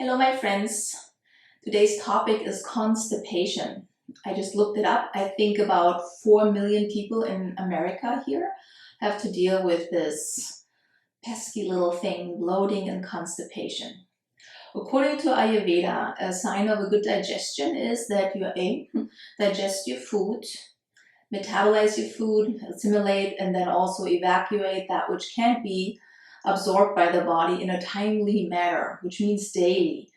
Hello, my friends. Today's topic is constipation. I just looked it up. I think about 4 million people in America here have to deal with this pesky little thing, bloating and constipation. According to Ayurveda, a sign of a good digestion is that you digest your food, metabolize your food, assimilate, and then also evacuate that which can't be absorbed by the body in a timely manner, which means daily.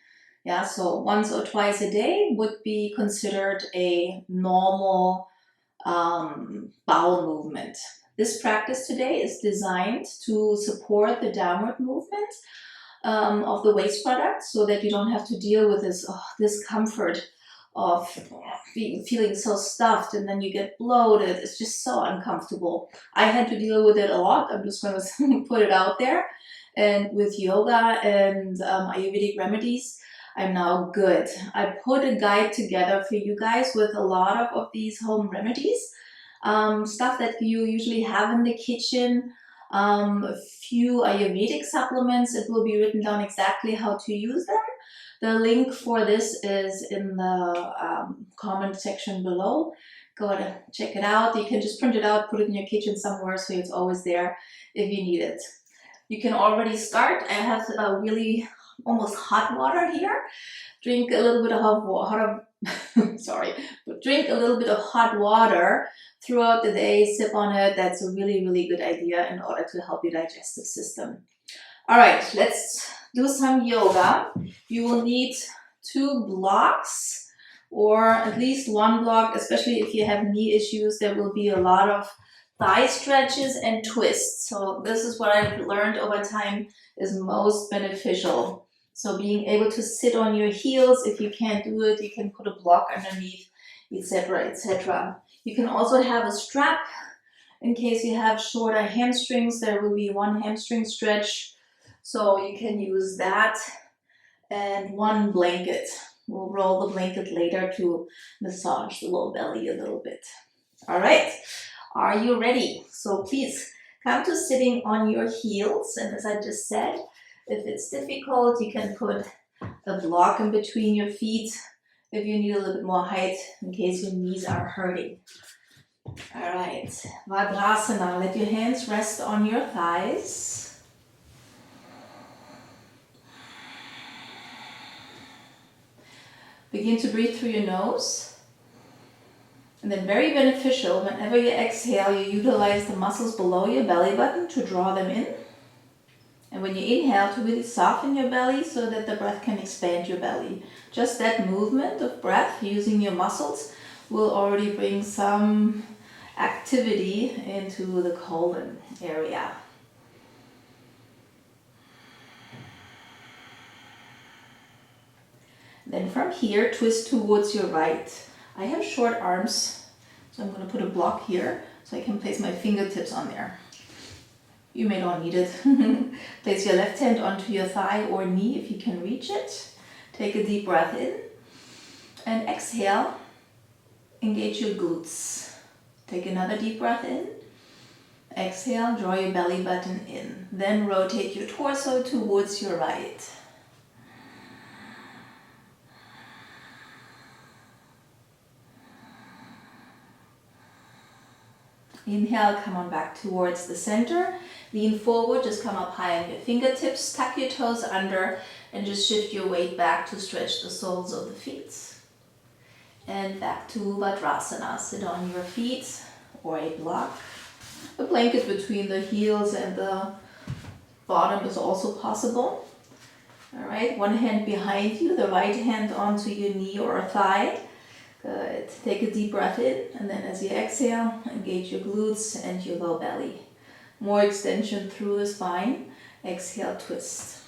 Yeah, so once or twice a day would be considered a normal bowel movement. This practice today is designed to support the downward movement of the waste product so that you don't have to deal with this discomfort of feeling so stuffed and then you get bloated. It's just so uncomfortable. I had to deal with it a lot. I'm just going to put it out there. And with yoga and Ayurvedic remedies, I'm now good. I put a guide together for you guys with a lot of these home remedies, stuff that you usually have in the kitchen, a few Ayurvedic supplements. It will be written down exactly how to use them. The link for this is in the comment section below. Go ahead and check it out. You can just print it out, put it in your kitchen somewhere so it's always there if you need it. You can already start. I have really almost hot water here. Drink a little bit of hot water. Drink a little bit of hot water throughout the day. Sip on it. That's a really, really good idea in order to help your digestive system. All right, let's do some yoga. You will need 2 blocks or at least 1 block, especially if you have knee issues. There will be a lot of thigh stretches and twists. So this is what I've learned over time is most beneficial. So being able to sit on your heels, if you can't do it, you can put a block underneath, etc., etc. You can also have a strap in case you have shorter hamstrings. There will be 1 hamstring stretch, so you can use that, and 1 blanket. We'll roll the blanket later to massage the low belly a little bit. All right. Are you ready? So please come to sitting on your heels. And as I just said, if it's difficult, you can put a block in between your feet if you need a little bit more height in case your knees are hurting. All right, Vajrasana. Let your hands rest on your thighs. Begin to breathe through your nose. And then very beneficial, whenever you exhale, you utilize the muscles below your belly button to draw them in. And when you inhale, to really soften your belly so that the breath can expand your belly. Just that movement of breath using your muscles will already bring some activity into the colon area. Then from here, twist towards your right. I have short arms, so I'm going to put a block here so I can place my fingertips on there. You may not need it. Place your left hand onto your thigh or knee if you can reach it. Take a deep breath in and exhale. Engage your glutes. Take another deep breath in. Exhale, draw your belly button in. Then rotate your torso towards your right. Inhale, come on back towards the center. Lean forward, just come up high on your fingertips, tuck your toes under, and just shift your weight back to stretch the soles of the feet. And back to Vajrasana. Sit on your feet or a block. A blanket between the heels and the bottom is also possible. All right, 1 hand behind you, the right hand onto your knee or thigh. Good. Take a deep breath in, and then as you exhale, engage your glutes and your low belly. More extension through the spine. Exhale, twist.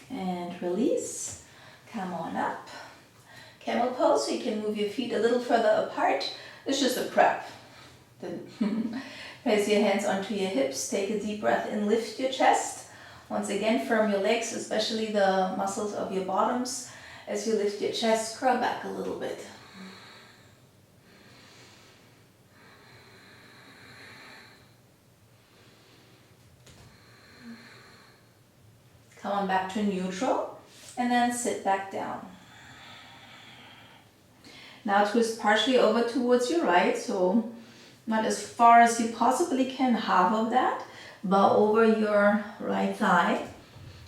And release. Come on up. Camel pose, so you can move your feet a little further apart. It's just a prep. Place your hands onto your hips, take a deep breath in, lift your chest. Once again, firm your legs, especially the muscles of your bottoms. As you lift your chest, curl back a little bit. Come on back to neutral and then sit back down. Now twist partially over towards your right, so not as far as you possibly can, half of that. Bow over your right thigh.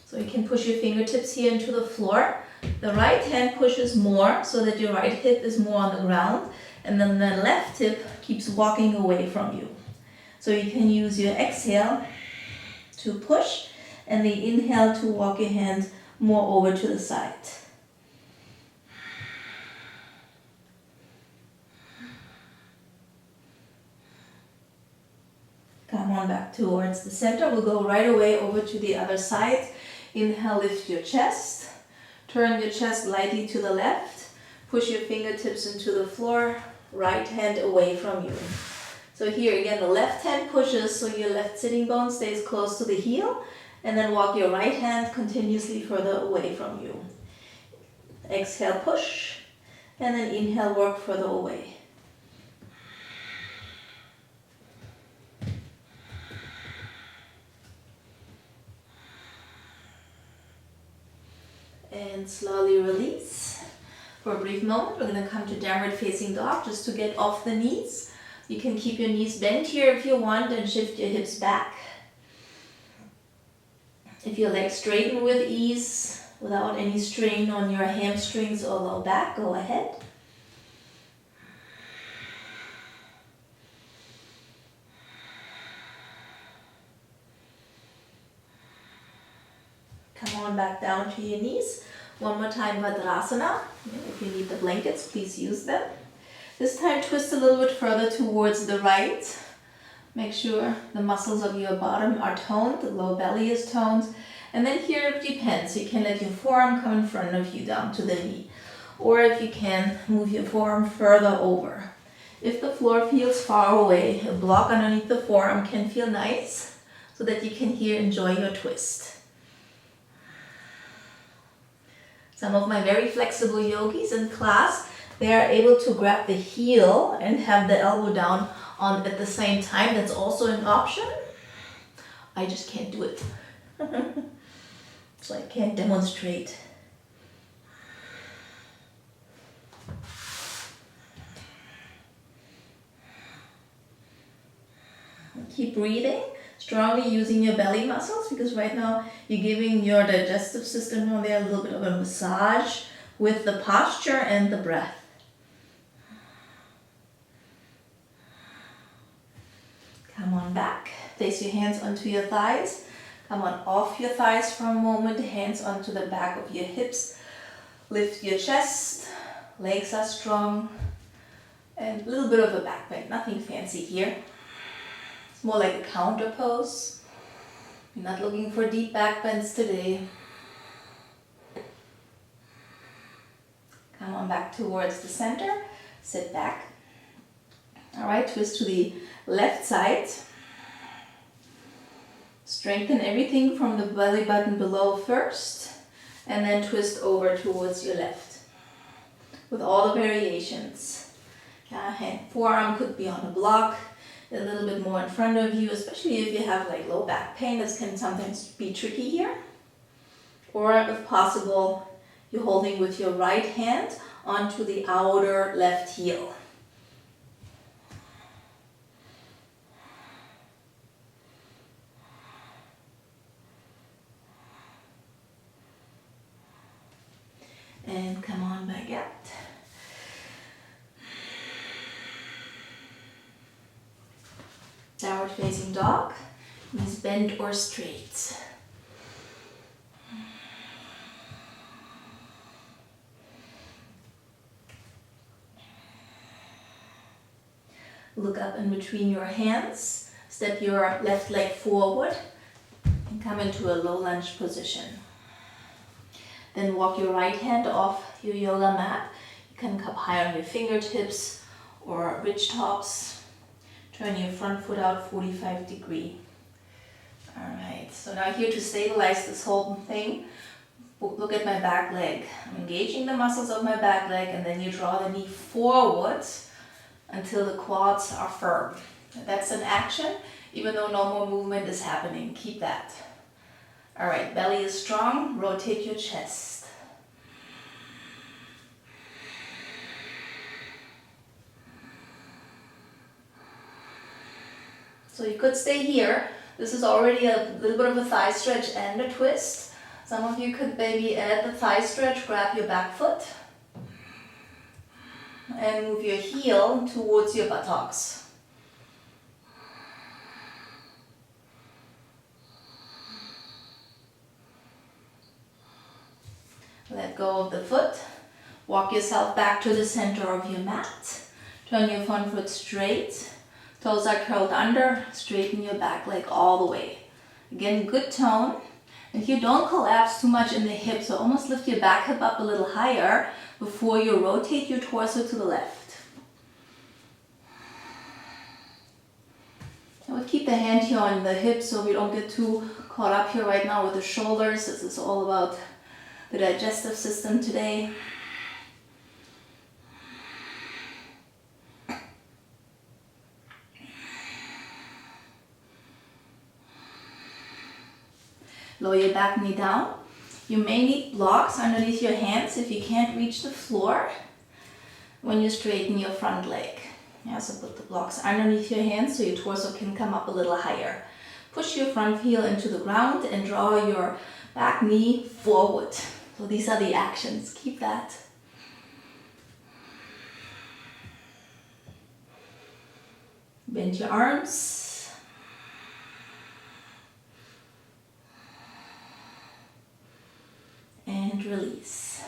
So you can push your fingertips here into the floor. The right hand pushes more so that your right hip is more on the ground, and then the left hip keeps walking away from you. So you can use your exhale to push and the inhale to walk your hand more over to the side. Come on back towards the center. We'll go right away over to the other side. Inhale, lift your chest. Turn your chest lightly to the left. Push your fingertips into the floor. Right hand away from you. So here again, the left hand pushes so your left sitting bone stays close to the heel. And then walk your right hand continuously further away from you. Exhale, push. And then inhale, work further away. And slowly release. For a brief moment, we're going to come to downward facing dog just to get off the knees. You can keep your knees bent here if you want and shift your hips back. If your legs straighten with ease, without any strain on your hamstrings or low back, go ahead. Come on back down to your knees. One more time, Vajrasana. If you need the blankets, please use them. This time, twist a little bit further towards the right. Make sure the muscles of your bottom are toned, the low belly is toned. And then here it depends. You can let your forearm come in front of you down to the knee. Or if you can, move your forearm further over. If the floor feels far away, a block underneath the forearm can feel nice so that you can here enjoy your twist. Some of my very flexible yogis in class, they are able to grab the heel and have the elbow down on at the same time. That's also an option. I just can't do it. So I can't demonstrate. Keep breathing, strongly using your belly muscles, because right now you're giving your digestive system down there a little bit of a massage with the posture and the breath. Come on back, place your hands onto your thighs. Come on off your thighs for a moment, hands onto the back of your hips. Lift your chest, legs are strong, and a little bit of a back bend, nothing fancy here. It's more like a counter pose. You're not looking for deep back bends today. Come on back towards the center, sit back. All right, twist to the left side. Strengthen everything from the belly button below first, and then twist over towards your left with all the variations. Forearm could be on a block, a little bit more in front of you, especially if you have like low back pain. This can sometimes be tricky here. Or if possible, you're holding with your right hand onto the outer left heel. And come on back out. Downward facing dog, knees bent or straight. Look up in between your hands, step your left leg forward and come into a low lunge position. Then walk your right hand off your yoga mat. You can cup high on your fingertips or ridge tops. Turn your front foot out 45 degrees. All right, so now here to stabilize this whole thing, look at my back leg. I'm engaging the muscles of my back leg, and then you draw the knee forwards until the quads are firm. That's an action, even though no more movement is happening. Keep that. All right, belly is strong, rotate your chest. So you could stay here. This is already a little bit of a thigh stretch and a twist. Some of you could maybe add the thigh stretch, grab your back foot, and move your heel towards your buttocks. Let go of the foot. Walk yourself back to the center of your mat. Turn your front foot straight. Toes are curled under. Straighten your back leg all the way. Again, good tone. And here, don't collapse too much in the hips. So almost lift your back hip up a little higher before you rotate your torso to the left. I would keep the hand here on the hips so we don't get too caught up here right now with the shoulders. This is all about the digestive system today. Lower your back knee down. You may need blocks underneath your hands if you can't reach the floor when you straighten your front leg. Yeah, so put the blocks underneath your hands so your torso can come up a little higher. Push your front heel into the ground and draw your back knee forward. So these are the actions. Keep that. Bend your arms. And release.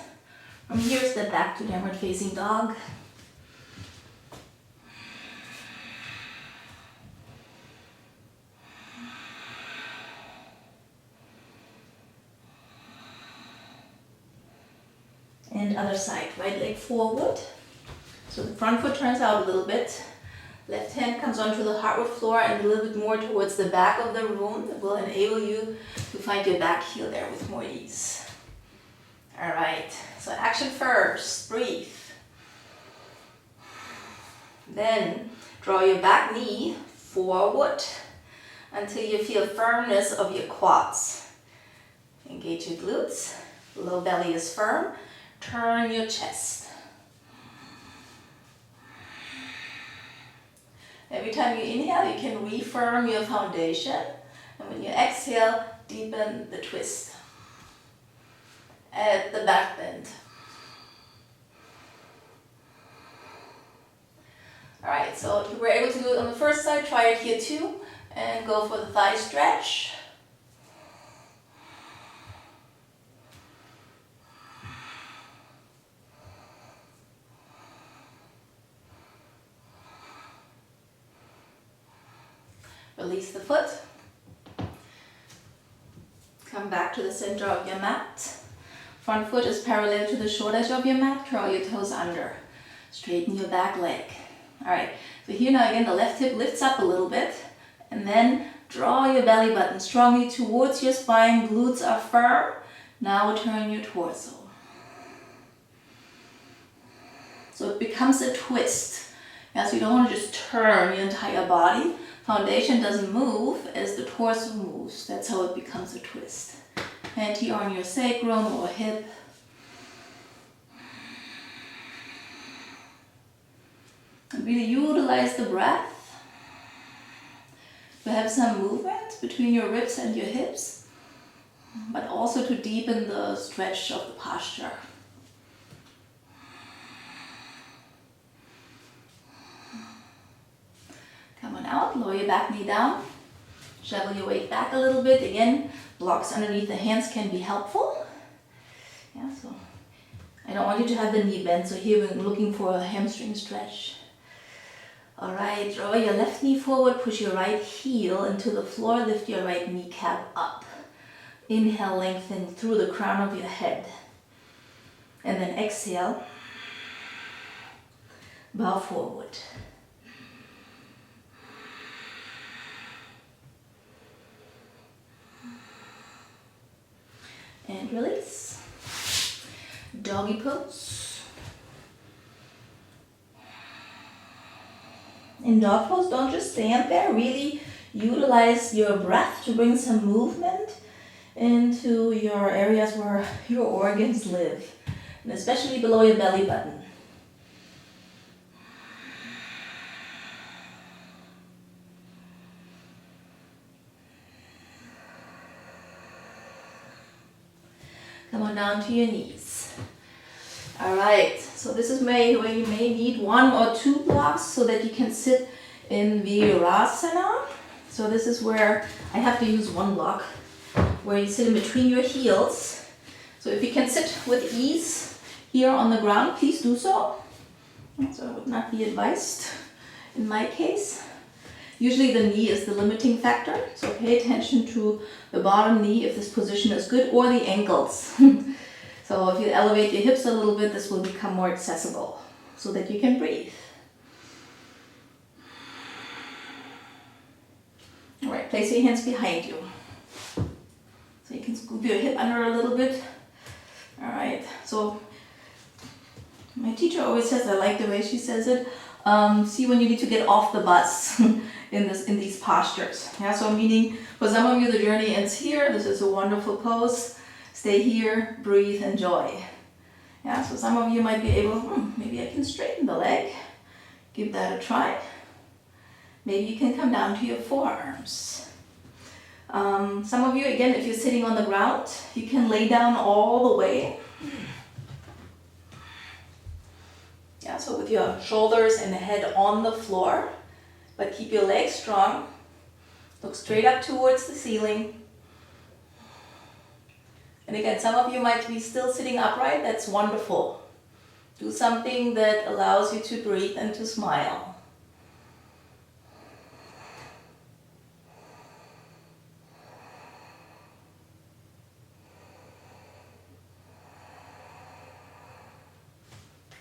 From here, step back to downward facing dog. And other side, right leg forward. So the front foot turns out a little bit. Left hand comes onto the hardwood floor and a little bit more towards the back of the room. That will enable you to find your back heel there with more ease. All right, so action first, breathe. Then draw your back knee forward until you feel firmness of your quads. Engage your glutes, low belly is firm. Turn your chest. Every time you inhale, you can reaffirm your foundation. And when you exhale, deepen the twist. Add the back bend. All right, so if you were able to do it on the first side, try it here too. And go for the thigh stretch. Release the foot. Come back to the center of your mat. Front foot is parallel to the short edge of your mat. Curl your toes under. Straighten your back leg. All right, so here now again, the left hip lifts up a little bit. And then draw your belly button strongly towards your spine. Glutes are firm. Now turn your torso. So it becomes a twist. Yeah, so you don't want to just turn your entire body. Foundation doesn't move as the torso moves. That's how it becomes a twist. Hand here on your sacrum or hip. And really utilize the breath to have some movement between your ribs and your hips, but also to deepen the stretch of the posture. Come on out, lower your back knee down. Shovel your weight back a little bit. Again, blocks underneath the hands can be helpful. Yeah, so I don't want you to have the knee bent, so here we're looking for a hamstring stretch. All right, draw your left knee forward, push your right heel into the floor, lift your right kneecap up. Inhale, lengthen through the crown of your head. And then exhale, bow forward. And release. Doggy pose. In dog pose, don't just stand there. Really utilize your breath to bring some movement into your areas where your organs live, and especially below your belly button. Come on down to your knees. All right, so this is where you may need 1 or 2 blocks so that you can sit in Virasana. So this is where I have to use 1 block, where you sit in between your heels. So if you can sit with ease here on the ground, please do so. So it would not be advised in my case. Usually the knee is the limiting factor, so pay attention to the bottom knee if this position is good, or the ankles. So if you elevate your hips a little bit, this will become more accessible so that you can breathe. All right, place your hands behind you. So you can scoop your hip under a little bit. All right, so my teacher always says, I like the way she says it, see when you need to get off the bus in these postures. Yeah, so meaning for some of you the journey ends here. This is a wonderful pose. Stay here, breathe, enjoy. Yeah, so some of you might be able, maybe I can straighten the leg. Give that a try. Maybe you can come down to your forearms. Some of you, again, if you're sitting on the ground, you can lay down all the way. Yeah, so with your shoulders and the head on the floor, but keep your legs strong. Look straight up towards the ceiling. And again, some of you might be still sitting upright. That's wonderful. Do something that allows you to breathe and to smile.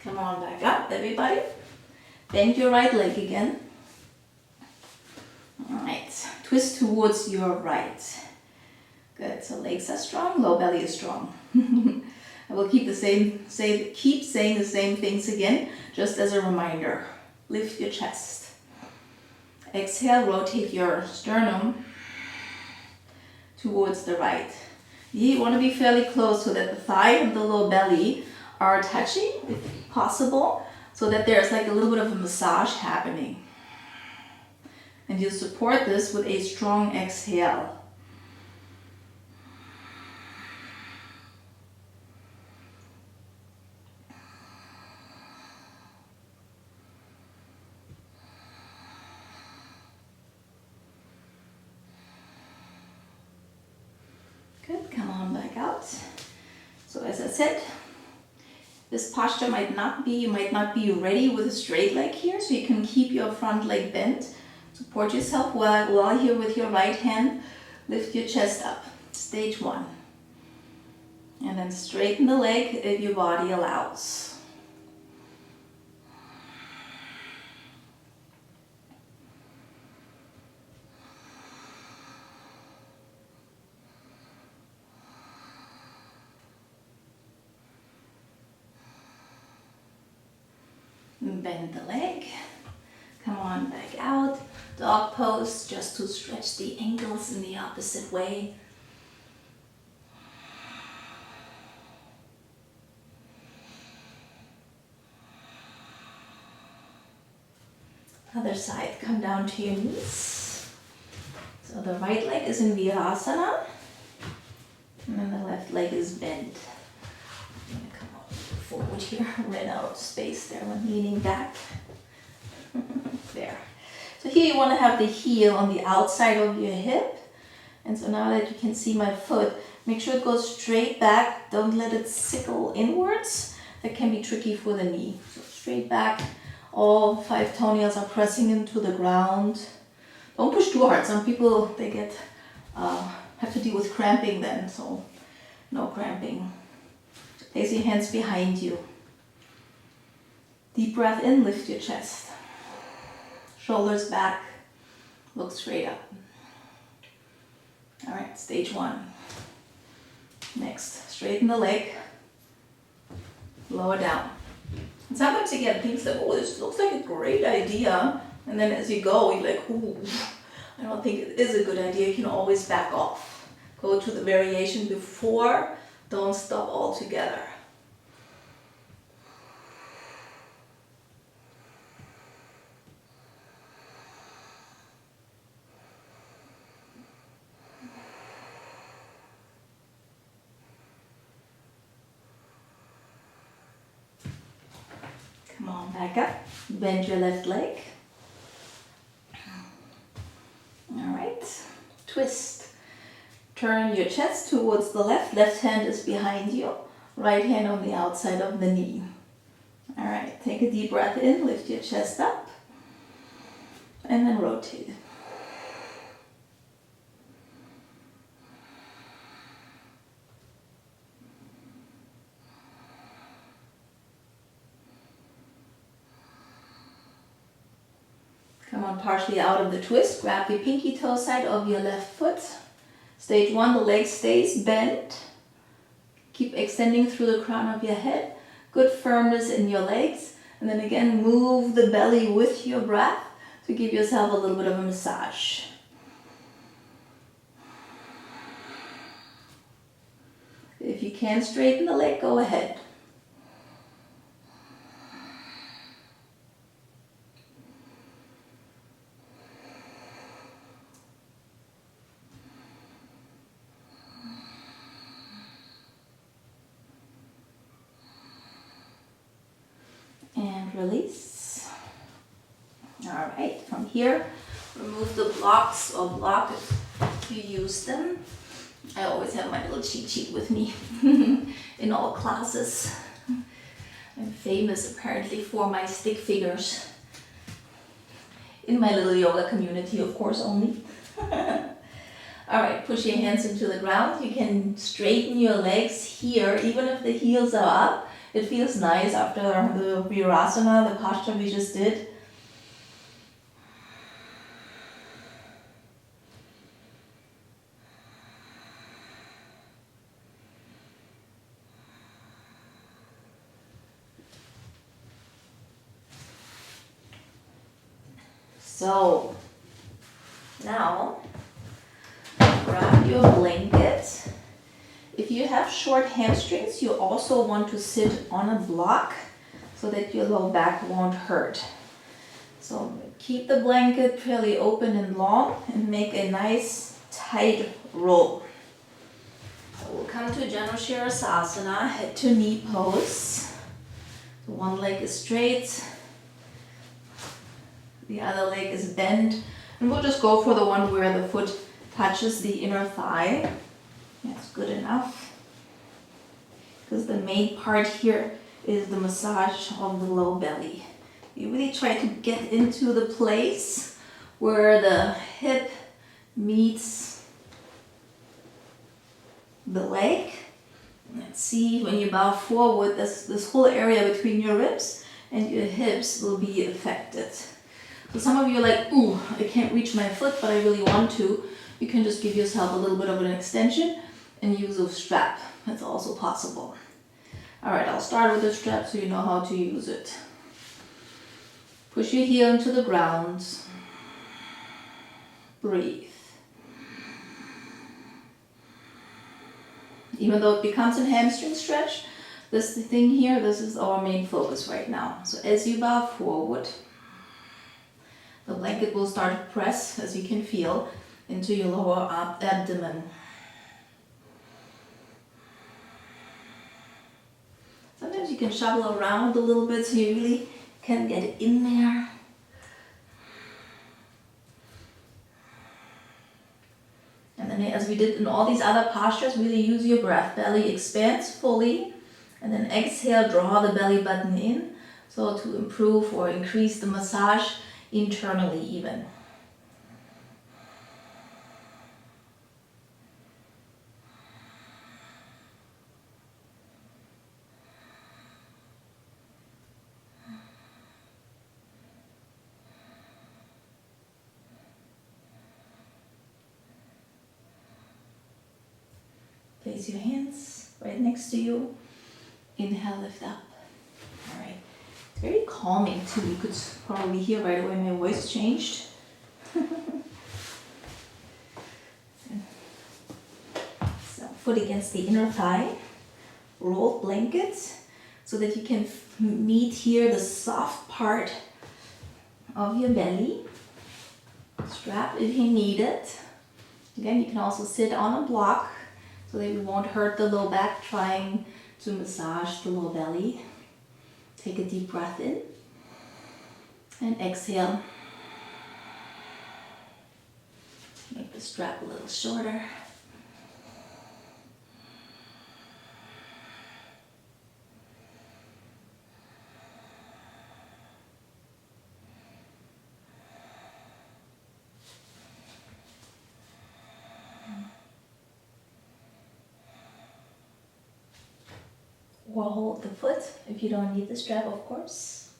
Come on back up, everybody. Bend your right leg again. All right, twist towards your right. Good, so legs are strong, low belly is strong. I will keep saying the same things again, just as a reminder. Lift your chest. Exhale, rotate your sternum towards the right. You want to be fairly close so that the thigh and the low belly are touching, if possible, so that there's like a little bit of a massage happening. And you support this with a strong exhale. Good, come on back out. So as I said, this posture you might not be ready with a straight leg here, so you can keep your front leg bent. Support yourself while here with your right hand. Lift your chest up. Stage 1. And then straighten the leg if your body allows. Bend the leg. Come on back out. Dog pose, just to stretch the ankles in the opposite way. Other side, come down to your knees. So the right leg is in Virasana, and then the left leg is bent. I'm gonna come forward here, ran out of space there when leaning back. There. So here you want to have the heel on the outside of your hip. And so now that you can see my foot, make sure it goes straight back. Don't let it sickle inwards. That can be tricky for the knee. So straight back. All 5 toenails are pressing into the ground. Don't push too hard. Some people, they get have to deal with cramping then. So no cramping. Place your hands behind you. Deep breath in, lift your chest. Shoulders back, look straight up. All right, stage 1. Next, straighten the leg, lower down. And sometimes you get things like, oh, this looks like a great idea. And then as you go, you're like, ooh, I don't think it is a good idea. You can always back off. Go to the variation before, don't stop altogether. Come on, back up, bend your left leg. All right, twist. Turn your chest towards the left. Left hand is behind you. Right hand on the outside of the knee. All right, take a deep breath in. Lift your chest up. And then rotate. Come on, partially out of the twist. Grab the pinky toe side of your left foot. Stage 1, the leg stays bent. Keep extending through the crown of your head. Good firmness in your legs. And then again, move the belly with your breath to give yourself a little bit of a massage. If you can straighten the leg, go ahead. And release. All right, from here, remove the blocks or block if you use them. I always have my little cheat sheet with me in all classes. I'm famous apparently for my stick figures. In my little yoga community, of course, only. All right, push your hands into the ground. You can straighten your legs here, even if the heels are up. It feels nice after the Virasana, the posture we just did. So, now grab your blanket. If you have short hamstrings, you also want to sit on a block so that your low back won't hurt. So keep the blanket fairly open and long and make a nice tight roll. So we'll come to Janushirasasana, head to knee pose. So one leg is straight, the other leg is bent, and we'll just go for the one where the foot touches the inner thigh. That's good enough, because the main part here is the massage of the low belly. You really try to get into the place where the hip meets the leg. Let's see, when you bow forward, this whole area between your ribs and your hips will be affected. So some of you are like, ooh, I can't reach my foot, but I really want to. You can just give yourself a little bit of an extension and use a strap. That's also possible. All right, I'll start with the strap so you know how to use it. Push your heel into the ground. Breathe. Even though it becomes a hamstring stretch, this thing here, this is our main focus right now. So as you bow forward, the blanket will start to press, as you can feel, into your lower abdomen. Sometimes you can shuffle around a little bit so you really can get in there. And then as we did in all these other postures, really use your breath. Belly expands fully, and then exhale, draw the belly button in, so to improve or increase the massage internally even. Place your hands right next to you. Inhale, lift up. All right. It's very calming too. You could probably hear right away my voice changed. foot against the inner thigh, rolled blanket, so that you can meet here the soft part of your belly. Strap if you need it. Again, you can also sit on a block so that you won't hurt the low back trying to massage the low belly. Take a deep breath in and exhale. Make the strap a little shorter. Or hold the foot if you don't need the strap, of course.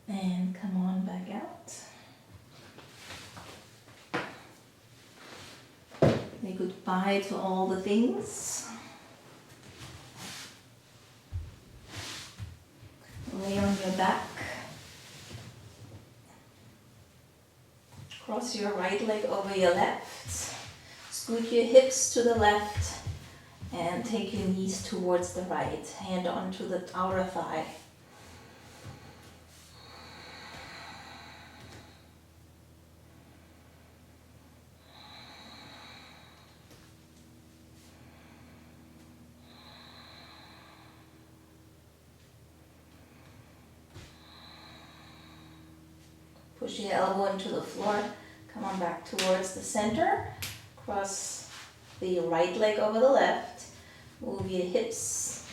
And come on back out. Say goodbye to all the things. Lay on your back. Cross your right leg over your left. Scoot your hips to the left and take your knees towards the right. Hand onto the outer thigh. Push your elbow into the floor. Come on back towards the center. Cross the right leg over the left. Move your hips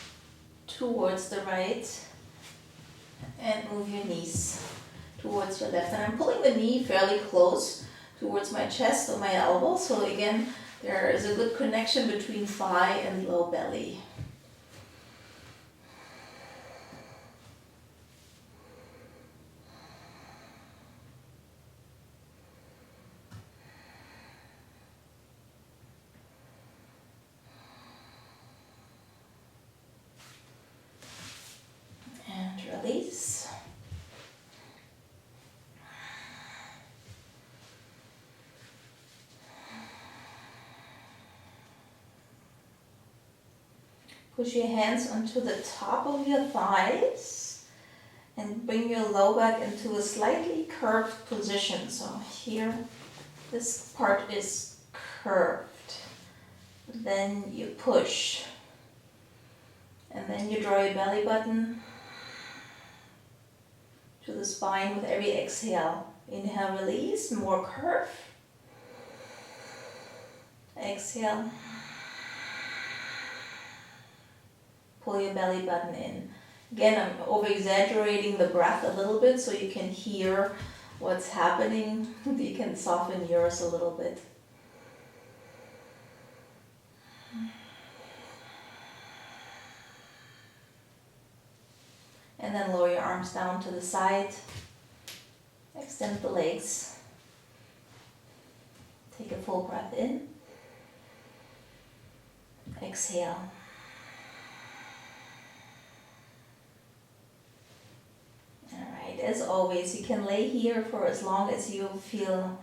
towards the right. And move your knees towards your left. And I'm pulling the knee fairly close towards my chest or my elbow. So again, there is a good connection between thigh and low belly. Release. Push your hands onto the top of your thighs and bring your low back into a slightly curved position. So here, this part is curved. Then you push. And then you draw your belly button to the spine with every exhale. Inhale, release, more curve. Exhale. Pull your belly button in. Again, I'm over-exaggerating the breath a little bit so you can hear what's happening. You can soften yours a little bit. And then lower your arms down to the side. Extend the legs. Take a full breath in. Exhale. Alright, as always, you can lay here for as long as you feel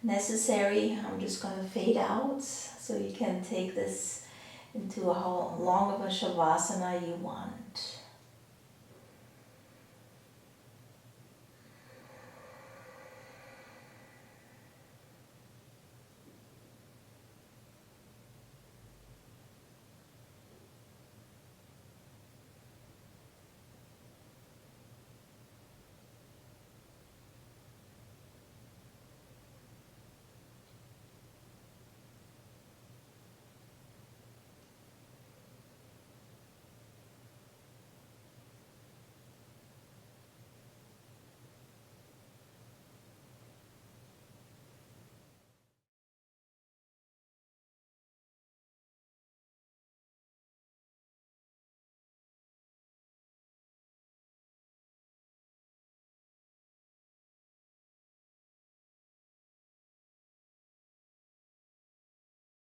necessary. I'm just going to fade out so you can take this into how long of a Shavasana you want.